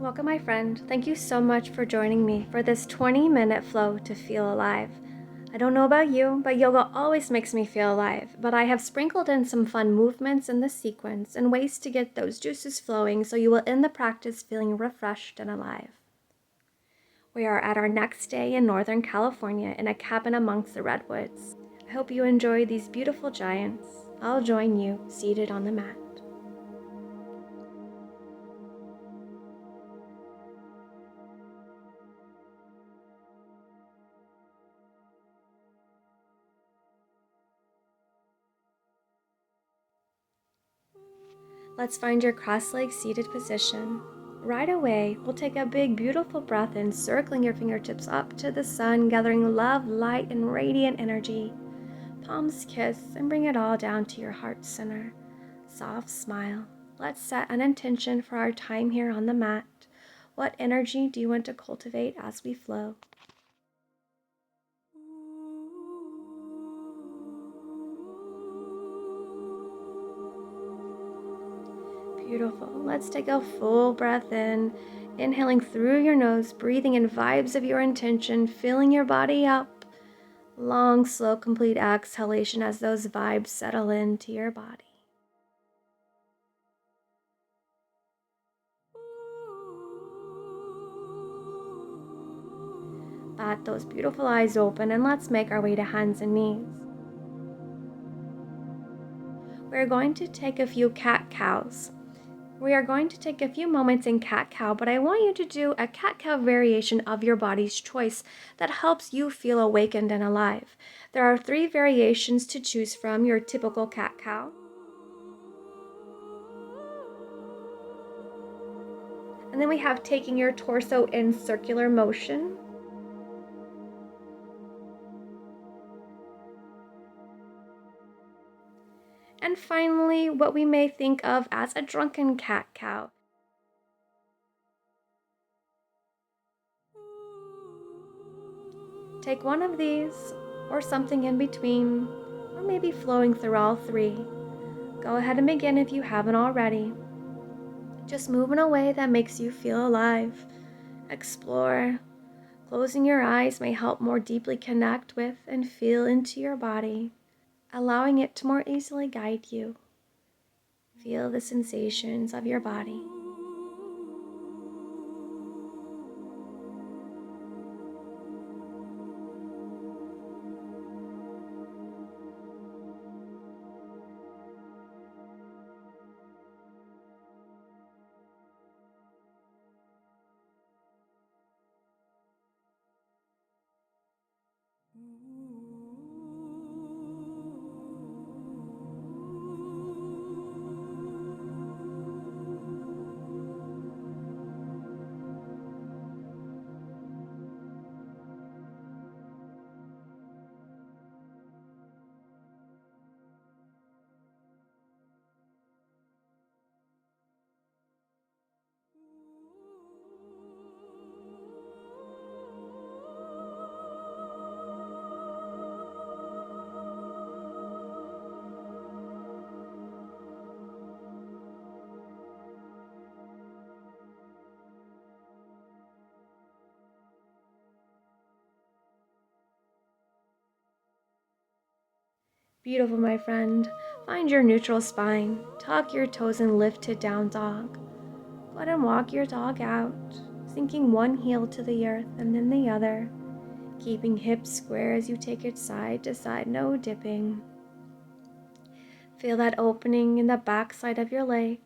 Welcome, my friend. Thank you so much for joining me for this 20-minute flow to feel alive. I don't know about you, but yoga always makes me feel alive, but I have sprinkled in some fun movements in the sequence and ways to get those juices flowing so you will end the practice feeling refreshed and alive. We are at our next day in Northern California in a cabin amongst the redwoods. I hope you enjoy these beautiful giants. I'll join you seated on the mat. Let's find your cross-legged seated position. Right away, we'll take a big, beautiful breath in, circling your fingertips up to the sun, gathering love, light, and radiant energy. Palms kiss and bring it all down to your heart center. Soft smile. Let's set an intention for our time here on the mat. What energy do you want to cultivate as we flow? Beautiful. Let's take a full breath in, inhaling through your nose, breathing in vibes of your intention, filling your body up. Long, slow, complete exhalation as those vibes settle into your body. Bat those beautiful eyes open and let's make our way to hands and knees. We're going to take a few cat-cows. We are going to take a few moments in cat-cow, but I want you to do a cat-cow variation of your body's choice that helps you feel awakened and alive. There are 3 variations to choose from your typical cat-cow. And then we have taking your torso in circular motion. And finally, what we may think of as a drunken cat-cow. Take one of these, or something in between, or maybe flowing through all 3. Go ahead and begin if you haven't already. Just move in a way that makes you feel alive. Explore. Closing your eyes may help more deeply connect with and feel into your body, allowing it to more easily guide you. Feel the sensations of your body. Beautiful, my friend. Find your neutral spine. Tuck your toes and lift to down dog. Go ahead and walk your dog out, sinking one heel to the earth and then the other, keeping hips square as you take it side to side, no dipping. Feel that opening in the back side of your legs.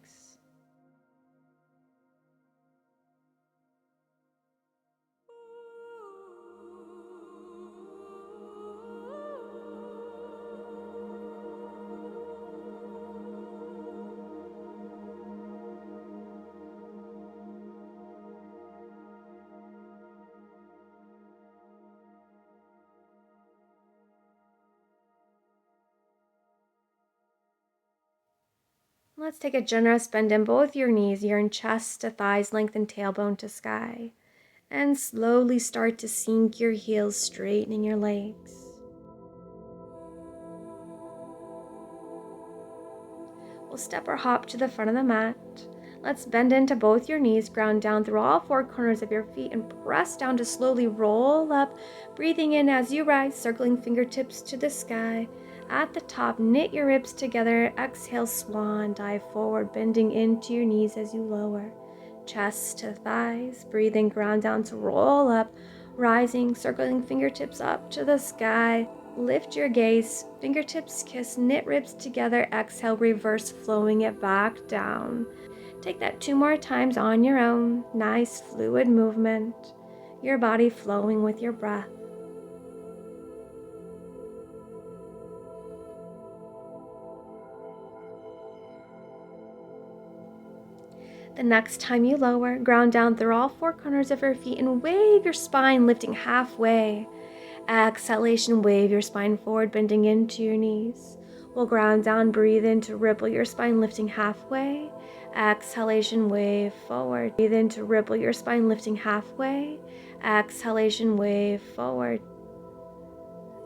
Let's take a generous bend in both your knees, your chest to thighs, lengthen tailbone to sky. And slowly start to sink your heels, straightening your legs. We'll step or hop to the front of the mat. Let's bend into both your knees, ground down through all four corners of your feet, and press down to slowly roll up, breathing in as you rise, circling fingertips to the sky. At the top, knit your ribs together. Exhale, swan dive forward, bending into your knees as you lower. Chest to thighs, breathing, ground down to roll up, rising, circling fingertips up to the sky. Lift your gaze, fingertips kiss, knit ribs together. Exhale, reverse, flowing it back down. Take that 2 more times on your own. Nice fluid movement, your body flowing with your breath. The next time you lower, ground down through all four corners of your feet and wave your spine, lifting halfway. Exhalation, wave your spine forward, bending into your knees. We'll ground down, breathe in to ripple your spine, lifting halfway. Exhalation, wave forward. Breathe in to ripple your spine, lifting halfway. Exhalation, wave forward.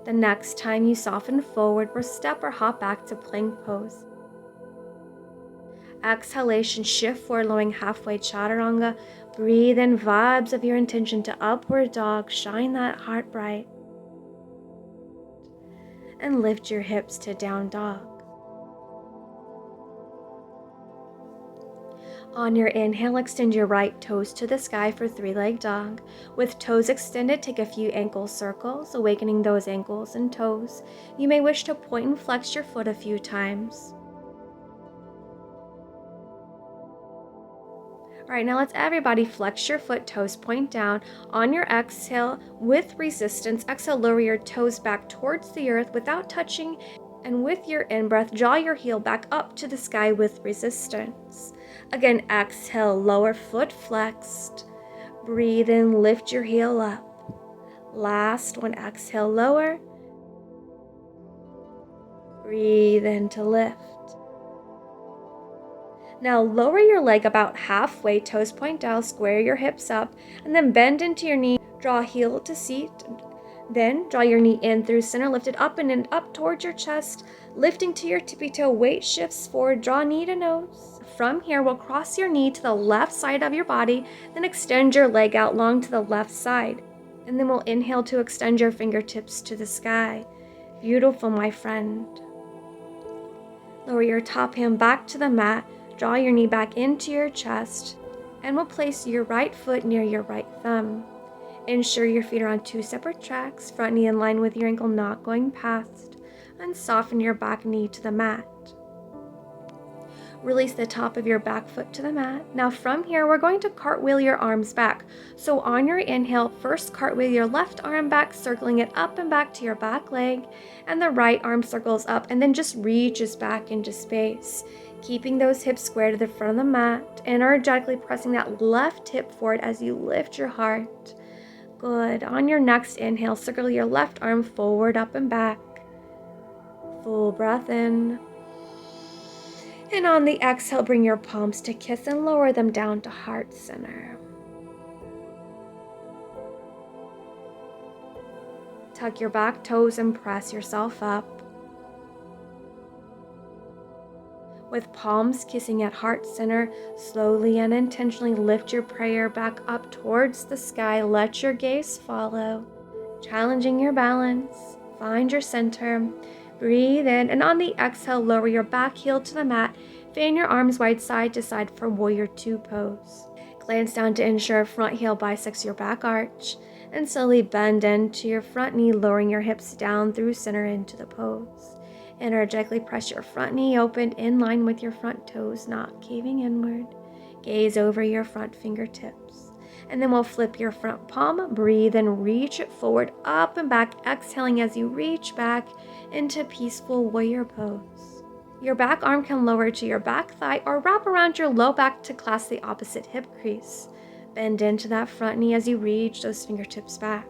The next time you soften forward, we'll step or hop back to plank pose. Exhalation, shift forward, lowering halfway, chaturanga. Breathe in vibes of your intention to upward dog. Shine that heart bright. And lift your hips to down dog. On your inhale, extend your right toes to the sky for three-legged dog. With toes extended, take a few ankle circles, awakening those ankles and toes. You may wish to point and flex your foot a few times. All right, now let's everybody flex your foot, toes point down. On your exhale, with resistance, exhale, lower your toes back towards the earth without touching. And with your in-breath, draw your heel back up to the sky with resistance. Again, exhale, lower foot flexed. Breathe in, lift your heel up. Last one, exhale, lower. Breathe in to lift. Now lower your leg about halfway, toes point down, square your hips up, and then bend into your knee. Draw heel to seat. Then draw your knee in through center, lift it up and up towards your chest, lifting to your tippy toe, weight shifts forward, draw knee to nose. From here, we'll cross your knee to the left side of your body, then extend your leg out long to the left side. And then we'll inhale to extend your fingertips to the sky. Beautiful, my friend. Lower your top hand back to the mat, draw your knee back into your chest, and we'll place your right foot near your right thumb. Ensure your feet are on 2 separate tracks, front knee in line with your ankle, not going past, and soften your back knee to the mat. Release the top of your back foot to the mat. Now from here, we're going to cartwheel your arms back. So on your inhale, first cartwheel your left arm back, circling it up and back to your back leg, and the right arm circles up and then just reaches back into space. Keeping those hips square to the front of the mat, energetically pressing that left hip forward as you lift your heart. Good. On your next inhale, circle your left arm forward, up and back. Full breath in. And on the exhale, bring your palms to kiss and lower them down to heart center. Tuck your back toes and press yourself up. With palms kissing at heart center, slowly and intentionally lift your prayer back up towards the sky. Let your gaze follow, challenging your balance. Find your center. Breathe in, and on the exhale, lower your back heel to the mat. Fan your arms wide side to side for warrior 2 pose. Glance down to ensure front heel bisects your back arch, and slowly bend into your front knee, lowering your hips down through center into the pose. Energetically press your front knee open in line with your front toes, not caving inward. Gaze over your front fingertips. And then we'll flip your front palm, breathe and reach it forward, up and back, exhaling as you reach back into peaceful warrior pose. Your back arm can lower to your back thigh or wrap around your low back to clasp the opposite hip crease. Bend into that front knee as you reach those fingertips back.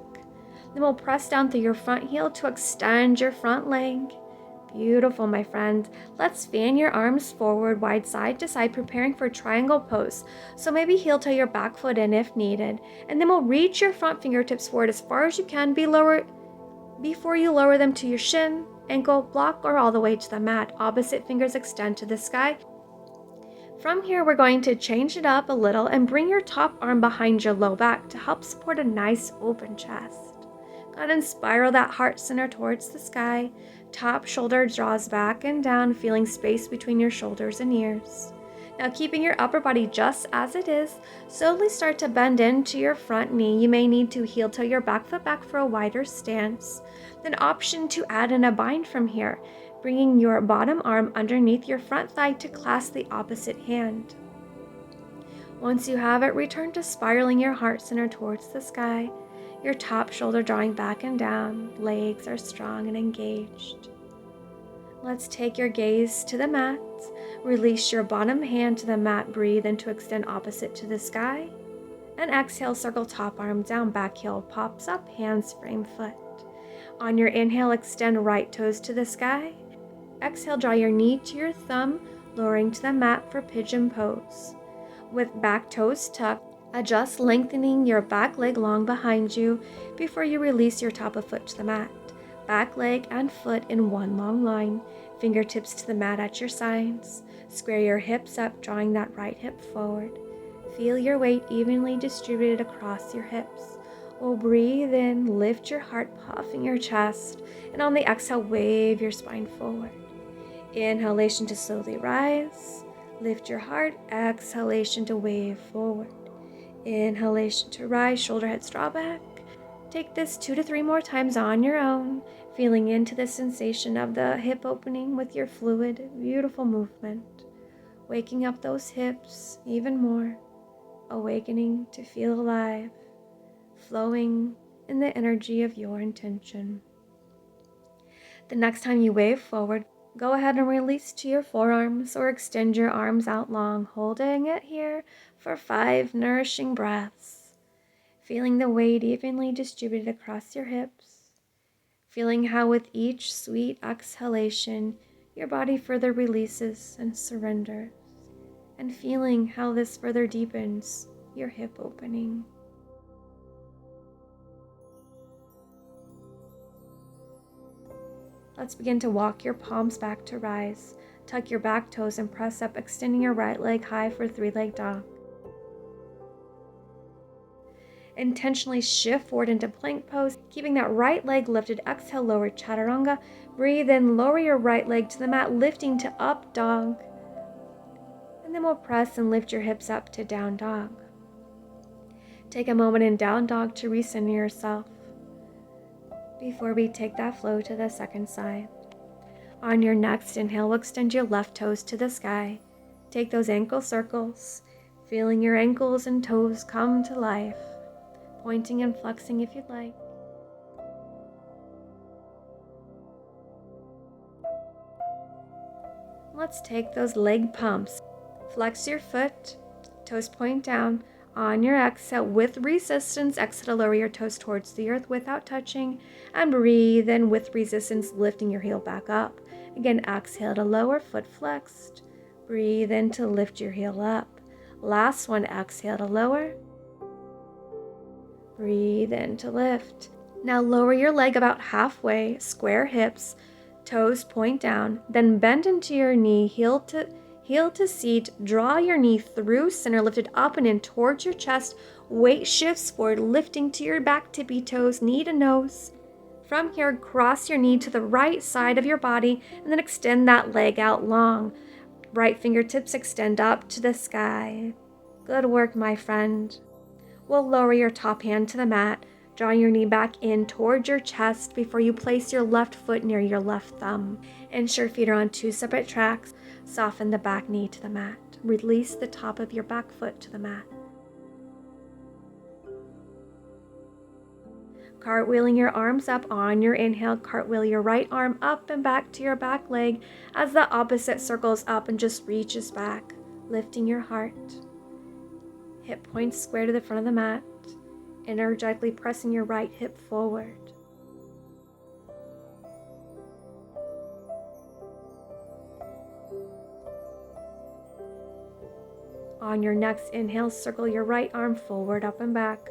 Then we'll press down through your front heel to extend your front leg. Beautiful, my friend. Let's fan your arms forward, wide side to side, preparing for triangle pose. So maybe heel toe your back foot in if needed. And then we'll reach your front fingertips forward as far as you can before you lower them to your shin, ankle, block, or all the way to the mat. Opposite fingers extend to the sky. From here, we're going to change it up a little and bring your top arm behind your low back to help support a nice open chest. Go ahead and spiral that heart center towards the sky. Top shoulder draws back and down, feeling space between your shoulders and ears. Now, keeping your upper body just as it is, slowly start to bend into your front knee. You may need to heel toe your back foot back for a wider stance. Then option to add in a bind from here, bringing your bottom arm underneath your front thigh to clasp the opposite hand. Once you have it, return to spiraling your heart center towards the sky, your top shoulder drawing back and down, legs are strong and engaged. Let's take your gaze to the mat, release your bottom hand to the mat, breathe into extend opposite to the sky, and exhale, circle top arm down, back heel pops up, hands frame foot. On your inhale, extend right toes to the sky. Exhale, draw your knee to your thumb, lowering to the mat for pigeon pose. With back toes tucked, adjust lengthening your back leg long behind you before you release your top of foot to the mat. Back leg and foot in one long line, fingertips to the mat at your sides. Square your hips up, drawing that right hip forward. Feel your weight evenly distributed across your hips. We'll breathe in, lift your heart, puffing your chest, and on the exhale, wave your spine forward. Inhalation to slowly rise, lift your heart. Exhalation to wave forward. Inhalation to rise, shoulder heads draw back. Take this 2 to 3 more times on your own, feeling into the sensation of the hip opening with your fluid, beautiful movement. Waking up those hips even more, awakening to feel alive, flowing in the energy of your intention. The next time you wave forward, go ahead and release to your forearms or extend your arms out long, holding it here for 5 nourishing breaths. Feeling the weight evenly distributed across your hips. Feeling how with each sweet exhalation, your body further releases and surrenders. And feeling how this further deepens your hip opening. Let's begin to walk your palms back to rise. Tuck your back toes and press up, extending your right leg high for 3-leg dog. Intentionally shift forward into plank pose, keeping that right leg lifted. Exhale, lower chaturanga. Breathe in, lower your right leg to the mat, lifting to up dog. And then we'll press and lift your hips up to down dog. Take a moment in down dog to recenter yourself before we take that flow to the second side. On your next inhale, we'll extend your left toes to the sky. Take those ankle circles, feeling your ankles and toes come to life, pointing and flexing if you'd like. Let's take those leg pumps. Flex your foot, toes point down. On your exhale, with resistance, exhale to lower your toes towards the earth without touching, and breathe in with resistance, lifting your heel back up. Again, exhale to lower, foot flexed. Breathe in to lift your heel up. Last one, exhale to lower. Breathe in to lift. Now lower your leg about halfway, square hips, toes point down, then bend into your knee, heel to seat, draw your knee through center, lifted up and in towards your chest, weight shifts forward, lifting to your back tippy toes, knee to nose. From here, cross your knee to the right side of your body and then extend that leg out long. Right fingertips extend up to the sky. Good work, my friend. We'll lower your top hand to the mat, drawing your knee back in towards your chest before you place your left foot near your left thumb. Ensure feet are on 2 separate tracks. Soften the back knee to the mat. Release the top of your back foot to the mat. Cartwheeling your arms up on your inhale, cartwheel your right arm up and back to your back leg as the opposite circles up and just reaches back, lifting your heart. Hip points square to the front of the mat, energetically pressing your right hip forward. On your next inhale, circle your right arm forward, up and back.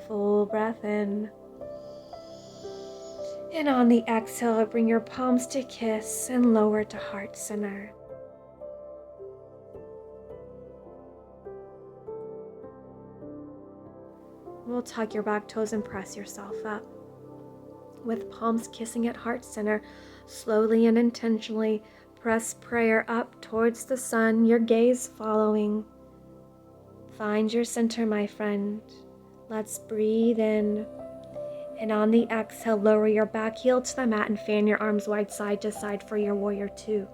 Full breath in. And on the exhale, bring your palms to kiss and lower to heart center. We'll tuck your back toes and press yourself up. With palms kissing at heart center, slowly and intentionally press prayer up towards the sun, your gaze following. Find your center, my friend. Let's breathe in. And on the exhale, lower your back heel to the mat and fan your arms wide side to side for your warrior two.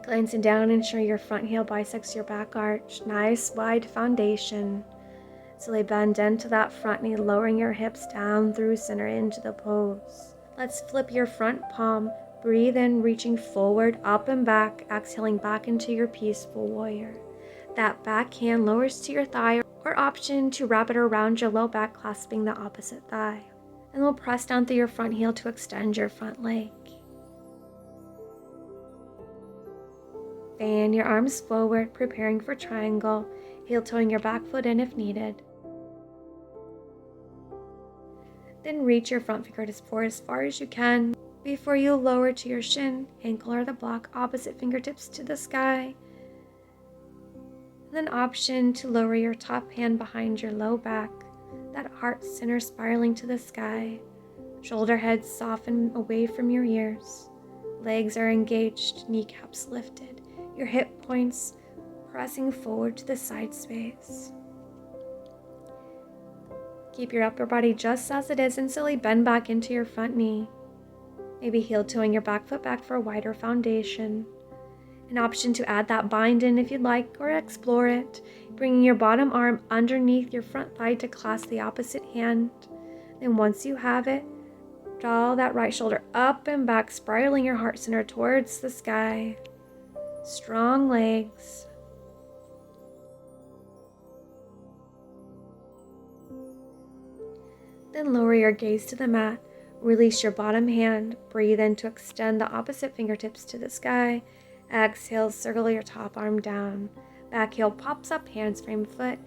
Glancing down, ensure your front heel bisects your back arch. Nice wide foundation. Slowly bend into that front knee, lowering your hips down through center into the pose. Let's flip your front palm. Breathe in, reaching forward, up and back, exhaling back into your peaceful warrior. That back hand lowers to your thigh, or option to wrap it around your low back, clasping the opposite thigh. And we'll press down through your front heel to extend your front leg. Fan your arms forward, preparing for triangle, heel toeing your back foot in if needed. Then reach your front fingertips forward as far as you can before you lower to your shin, ankle or the block, opposite fingertips to the sky. And then option to lower your top hand behind your low back, that heart center spiraling to the sky. Shoulder heads soften away from your ears. Legs are engaged, kneecaps lifted. Your hip points pressing forward to the side space. Keep your upper body just as it is and slowly bend back into your front knee. Maybe heel toeing your back foot back for a wider foundation. An option to add that bind in if you'd like, or explore it, bringing your bottom arm underneath your front thigh to clasp the opposite hand. Then once you have it, draw that right shoulder up and back, spiraling your heart center towards the sky. Strong legs. Then lower your gaze to the mat. Release your bottom hand. Breathe in to extend the opposite fingertips to the sky. Exhale, circle your top arm down. Back heel pops up, hands frame foot.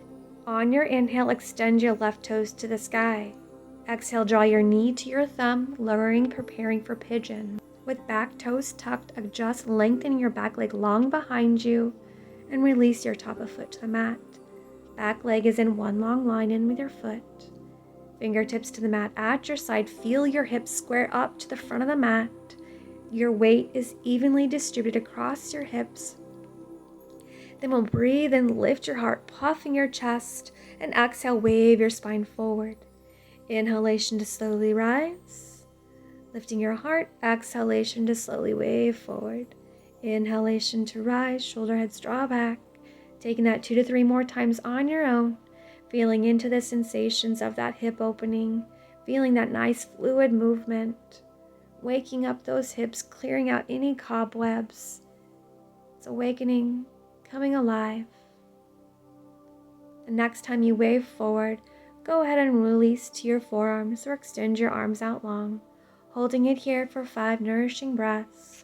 On your inhale, extend your left toes to the sky. Exhale, draw your knee to your thumb, lowering, preparing for pigeon. With back toes tucked, adjust, lengthening your back leg long behind you, and release your top of foot to the mat. Back leg is in one long line in with your foot. Fingertips to the mat at your side. Feel your hips square up to the front of the mat. Your weight is evenly distributed across your hips. Then we'll breathe and lift your heart, puffing your chest, and exhale, wave your spine forward. Inhalation to slowly rise, lifting your heart. Exhalation to slowly wave forward. Inhalation to rise, shoulder heads draw back. Taking that 2 to 3 more times on your own, feeling into the sensations of that hip opening, feeling that nice fluid movement. Waking up those hips, clearing out any cobwebs. It's awakening, coming alive. The next time you wave forward, go ahead and release to your forearms or extend your arms out long, holding it here for 5 nourishing breaths.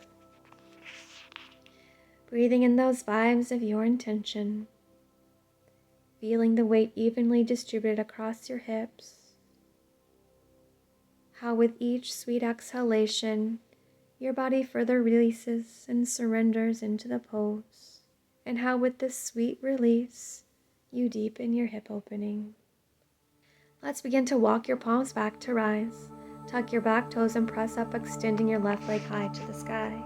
Breathing in those vibes of your intention. Feeling the weight evenly distributed across your hips. How with each sweet exhalation, your body further releases and surrenders into the pose. And how with this sweet release, you deepen your hip opening. Let's begin to walk your palms back to rise. Tuck your back toes and press up, extending your left leg high to the sky.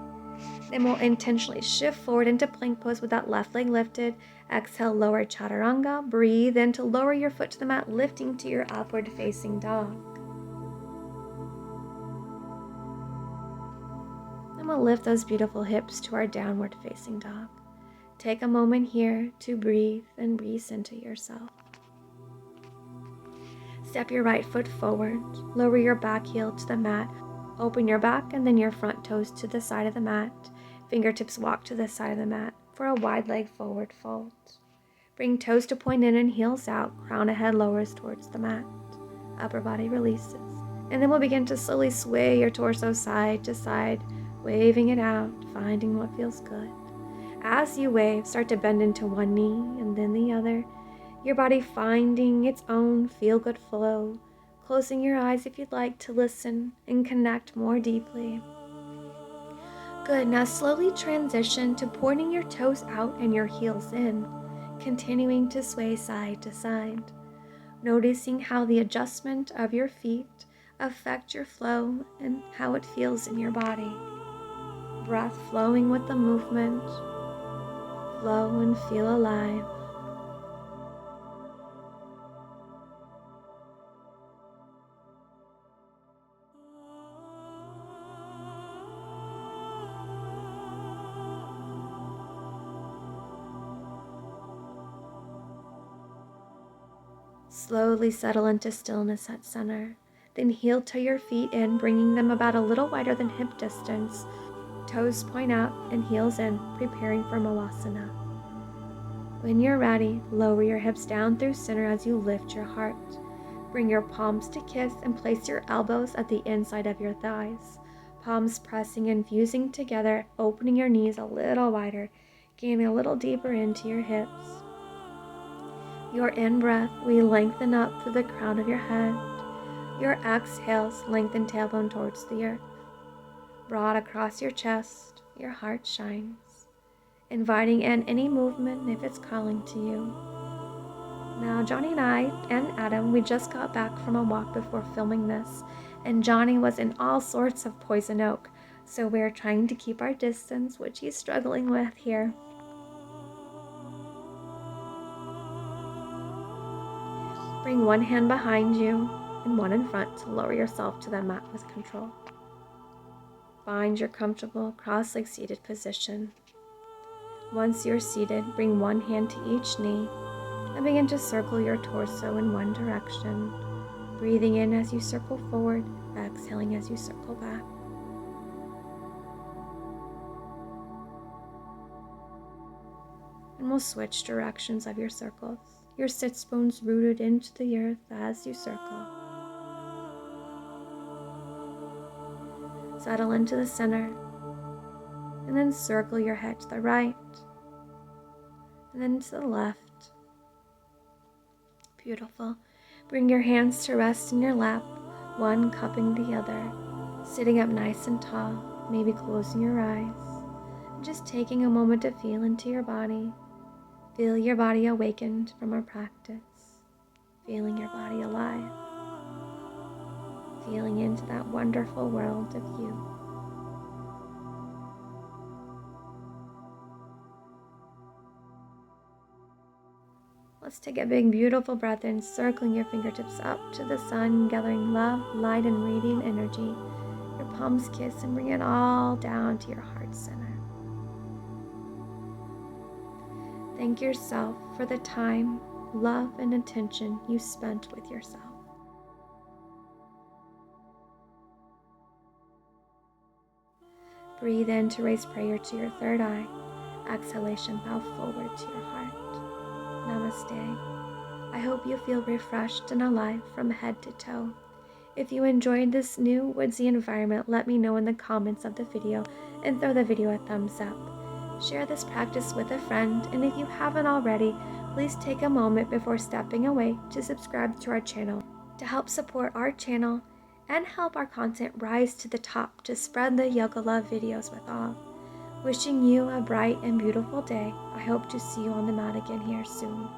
Then we'll intentionally shift forward into plank pose with that left leg lifted. Exhale, lower chaturanga. Breathe in to lower your foot to the mat, lifting to your upward facing dog. And we'll lift those beautiful hips to our downward facing dog. Take a moment here to breathe and recenter yourself. Step your right foot forward. Lower your back heel to the mat. Open your back and then your front toes to the side of the mat. Fingertips walk to the side of the mat for a wide leg forward fold. Bring toes to point in and heels out. Crown of head lowers towards the mat. Upper body releases. And then we'll begin to slowly sway your torso side to side, waving it out, finding what feels good. As you wave, start to bend into one knee and then the other. Your body finding its own feel-good flow. closing your eyes if you'd like to listen and connect more deeply. Good, now slowly transition to pointing your toes out and your heels in, continuing to sway side to side, noticing how the adjustment of your feet affect your flow and how it feels in your body. Breath flowing with the movement. Flow and feel alive. Slowly settle into stillness at center. Then heel toe your feet in, bringing them about a little wider than hip distance. Toes point out and heels in, preparing for malasana. When you're ready, lower your hips down through center as you lift your heart. Bring your palms to kiss and place your elbows at the inside of your thighs. Palms pressing and fusing together, opening your knees a little wider, gaining a little deeper into your hips. Your in-breath, we lengthen up through the crown of your head. Your exhales, lengthen tailbone towards the earth. Broad across your chest, your heart shines, inviting in any movement if it's calling to you. Now, Johnny and I and Adam, we just got back from a walk before filming this, and Johnny was in all sorts of poison oak, so we're trying to keep our distance, which he's struggling with here. Bring one hand behind you and one in front to lower yourself to the mat with control. Find your comfortable cross-legged seated position. Once you're seated, bring one hand to each knee and begin to circle your torso in one direction, breathing in as you circle forward, exhaling as you circle back. And we'll switch directions of your circles. Your sits bones rooted into the earth as you circle. Settle into the center, and then circle your head to the right, and then to the left. Beautiful. Bring your hands to rest in your lap, one cupping the other, sitting up nice and tall, maybe closing your eyes, and just taking a moment to feel into your body. Feel your body awakened from our practice, feeling your body alive, feeling into that wonderful world of you. Let's take a big, beautiful breath in, circling your fingertips up to the sun, gathering love, light, and radiant energy. Your palms kiss and bring it all down to your heart center. Thank yourself for the time, love, and attention you spent with yourself. Breathe in to raise prayer to your third eye. Exhalation, bow forward to your heart. Namaste. I hope you feel refreshed and alive from head to toe. If you enjoyed this new woodsy environment, let me know in the comments of the video and throw the video a thumbs up. Share this practice with a friend, and if you haven't already, please take a moment before stepping away to subscribe to our channel to help support our channel and help our content rise to the top to spread the yoga love videos with all. Wishing you a bright and beautiful day. I hope to see you on the mat again here soon.